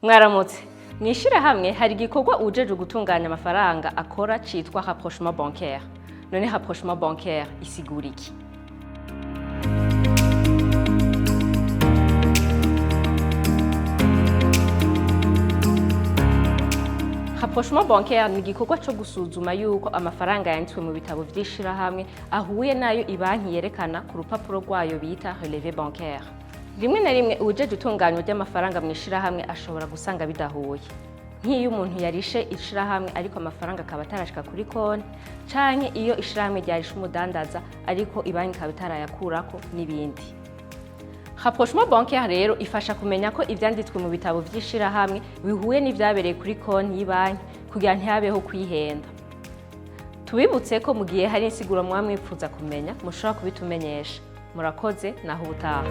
Mwaramutse, mw'ishirahamwe hari igikorwa uwujejwe gutunganya amafaranga akora citwa rapprochement bancaire. None rapprochement bancaire isigura iki? Rapprochement bancaire ni igikorwa co gusuzuma yuko amafaranga yanditswe mu bitabo vy'ishirahamwe ahuye nayo ibanki yerekana ku rupapuro rwayo bita relevé bancaire. Rimwe na rimwe uwujejwe itunganywa ry'amafaranga mw'ishirahamwe ashobora gusanga bidahuye. Nk'iyo umuntu yarishe ishirahamwe ariko amafaranga akaba atarashika kuri konti, canke iyo ishirahamwe ryarishe umudandaza ariko ibanki ikaba itarayakurako n'ibindi. Rapprochement bancaire rero ifasha kumenya ko ivyanditswe mu bitabo vy'ishirahamwe bihuye n'ivyabereye kuri konti y'ibanki kugira ntihabeho kwihenda. Tubibutse ko mu gihe hari insiguro mwaba mwipfuza kumenya mushobora kubitumenyesha. Murakoze naho ubutaha.